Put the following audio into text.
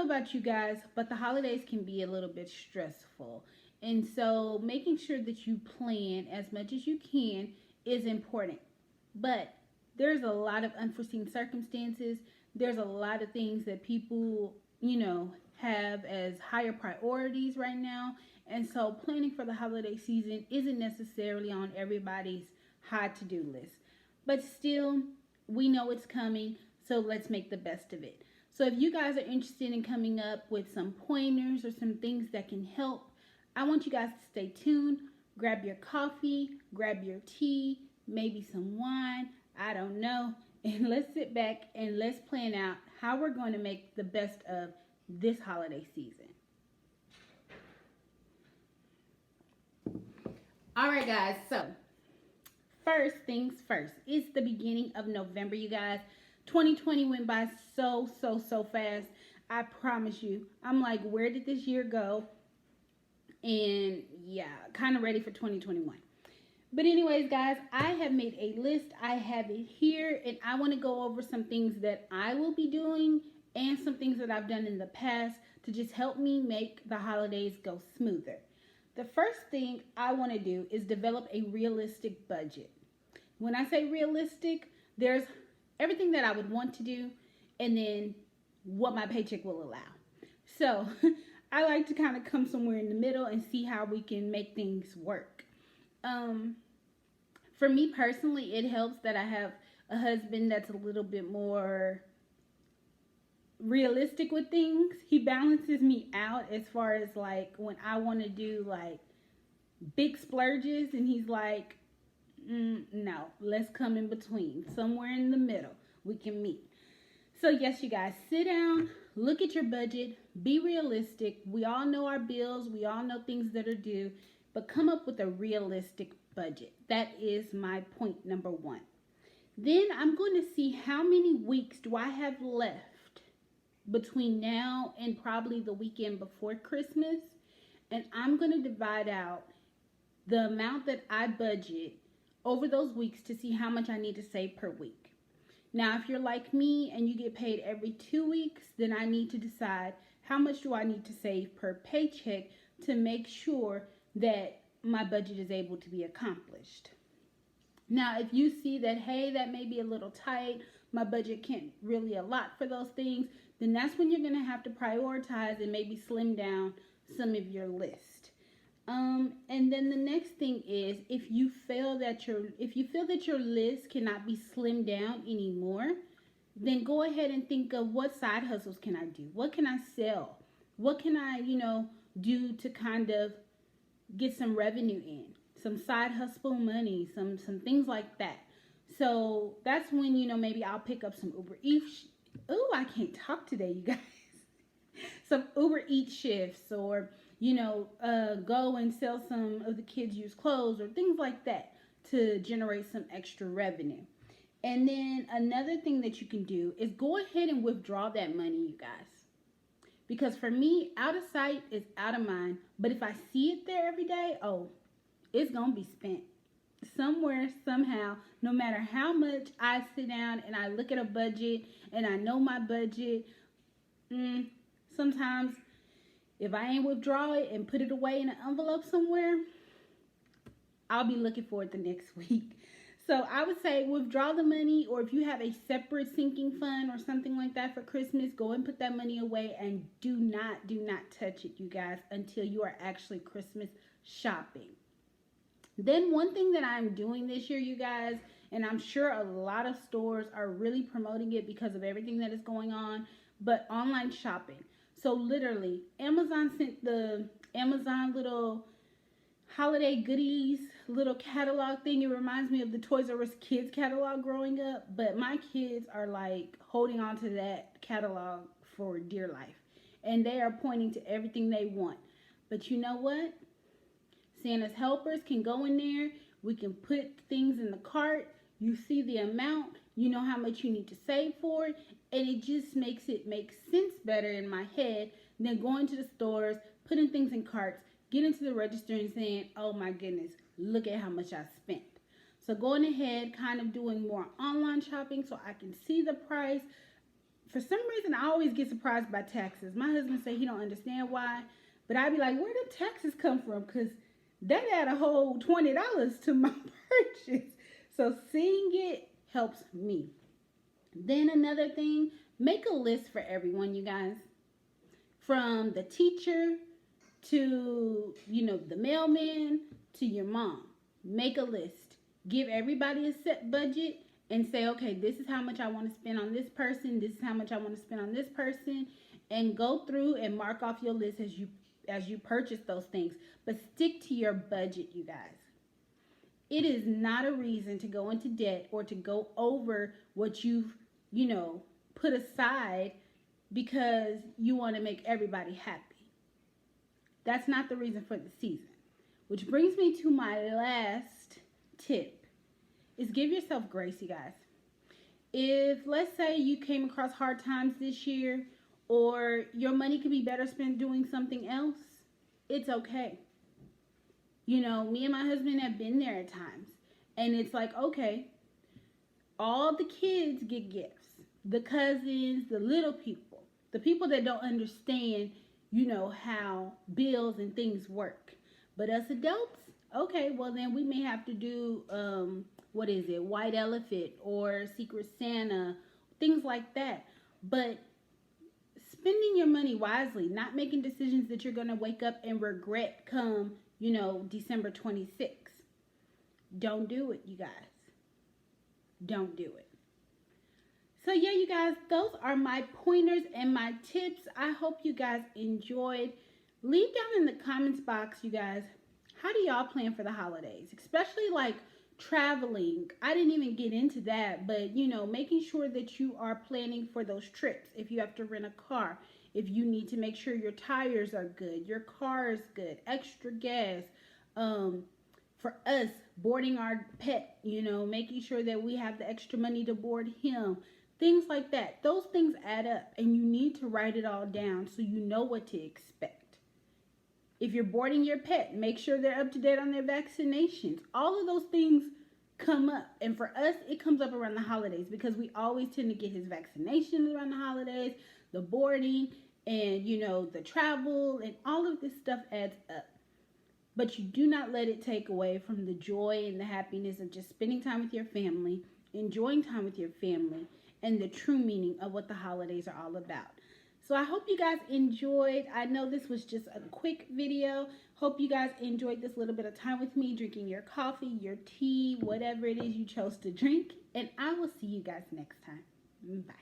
know about you guys, but the holidays can be a little bit stressful. And so making sure that you plan as much as you can is important. But there's a lot of unforeseen circumstances. There's a lot of things that people, have as higher priorities right now. And so planning for the holiday season isn't necessarily on everybody's high to do list. But still, we know it's coming, so let's make the best of it. So if you guys are interested in coming up with some pointers or some things that can help, I want you guys to stay tuned. Grab your coffee, grab your tea, maybe some wine, I don't know, and let's sit back and let's plan out how we're going to make the best of this holiday season. All right, guys, so first things first. It's the beginning of November, you guys. 2020 went by so fast. I promise you. I'm like, where did this year go? And yeah, kind of ready for 2021. But anyways, guys, I have made a list. I have it here, and I want to go over some things that I will be doing and some things that I've done in the past to just help me make the holidays go smoother. The first thing I want to do is develop a realistic budget. When I say realistic, there's everything that I would want to do and then what my paycheck will allow. So I like to kind of come somewhere in the middle and see how we can make things work. For me personally, it helps that I have a husband that's a little bit more realistic with things. He balances me out as far as like when I want to do like big splurges, and he's like, no, let's come in between. Somewhere in the middle, we can meet. So yes, you guys, sit down, look at your budget, be realistic. We all know our bills. We all know things that are due, but come up with a realistic budget. That is my point number one. Then I'm going to see how many weeks do I have left between now and probably the weekend before Christmas. And I'm going to divide out the amount that I budget over those weeks to see how much I need to save per week. Now, if you're like me and you get paid every 2 weeks, then I need to decide how much do I need to save per paycheck to make sure that my budget is able to be accomplished. Now, if you see that, hey, that may be a little tight, my budget can't really allot for those things, then that's when you're going to have to prioritize and maybe slim down some of your list. And then the next thing is if you feel that your list cannot be slimmed down anymore, then go ahead and think of what side hustles can I do? What can I sell? What can I, do to kind of get some revenue in? Some side hustle money, some things like that. So that's when, maybe I'll pick up some Uber Eats. Oh, I can't talk today, you guys. Some Uber Eats shifts, or go and sell some of the kids' used clothes or things like that to generate some extra revenue. And then another thing that you can do is go ahead and withdraw that money, you guys. Because for me, out of sight is out of mind. But if I see it there every day, it's going to be spent somewhere, somehow. No matter how much I sit down and I look at a budget and I know my budget, sometimes if I ain't withdraw it and put it away in an envelope somewhere, I'll be looking for it the next week. So I would say withdraw the money, or if you have a separate sinking fund or something like that for Christmas, go and put that money away and do not touch it, you guys, until you are actually Christmas shopping. Then one thing that I'm doing this year, you guys, and I'm sure a lot of stores are really promoting it because of everything that is going on, but online shopping. So literally, Amazon sent the Amazon little holiday goodies, little catalog thing. It reminds me of the Toys R Us kids catalog growing up, but my kids are like holding on to that catalog for dear life. And they are pointing to everything they want. But you know what? Santa's helpers can go in there. We can put things in the cart. You see the amount. You know how much you need to save for it. And it just makes it make sense better in my head than going to the stores, putting things in carts, getting to the register and saying, oh my goodness, look at how much I spent. So going ahead, kind of doing more online shopping so I can see the price. for some reason, I always get surprised by taxes. My husband say he don't understand why, but I be like, where did taxes come from? Because that add a whole $20 to my purchase. So seeing it helps me. Then another thing, make a list for everyone, you guys. From the teacher to, the mailman to your mom. Make a list. Give everybody a set budget and say, okay, this is how much I want to spend on this person. This is how much I want to spend on this person. And go through and mark off your list as you purchase those things. But stick to your budget, you guys. It is not a reason to go into debt or to go over what you've, put aside because you want to make everybody happy. That's not the reason for the season. Which brings me to my last tip is give yourself grace, you guys. If, let's say, you came across hard times this year or your money could be better spent doing something else, it's okay. Me and my husband have been there at times. And it's like, okay, all the kids get gifts. The cousins, the little people, the people that don't understand, how bills and things work. But us adults, okay, well then we may have to do, White Elephant or Secret Santa, things like that. But spending your money wisely, not making decisions that you're going to wake up and regret come, December 26th. Don't do it, you guys. Don't do it. So yeah, you guys, those are my pointers and my tips. I hope you guys enjoyed. Leave down in the comments box, you guys, how do y'all plan for the holidays? Especially like traveling. I didn't even get into that, but making sure that you are planning for those trips. If you have to rent a car, if you need to make sure your tires are good, your car is good, extra gas, for us, boarding our pet, making sure that we have the extra money to board him. Things like that. Those things add up and you need to write it all down so you know what to expect. If you're boarding your pet, make sure they're up to date on their vaccinations. All of those things come up. And for us, it comes up around the holidays because we always tend to get his vaccinations around the holidays, the boarding, and, the travel, and all of this stuff adds up. But you do not let it take away from the joy and the happiness of just spending time with your family, enjoying time with your family, and the true meaning of what the holidays are all about. So I hope you guys enjoyed. I know this was just a quick video. Hope you guys enjoyed this little bit of time with me, drinking your coffee, your tea, whatever it is you chose to drink. And I will see you guys next time. Bye.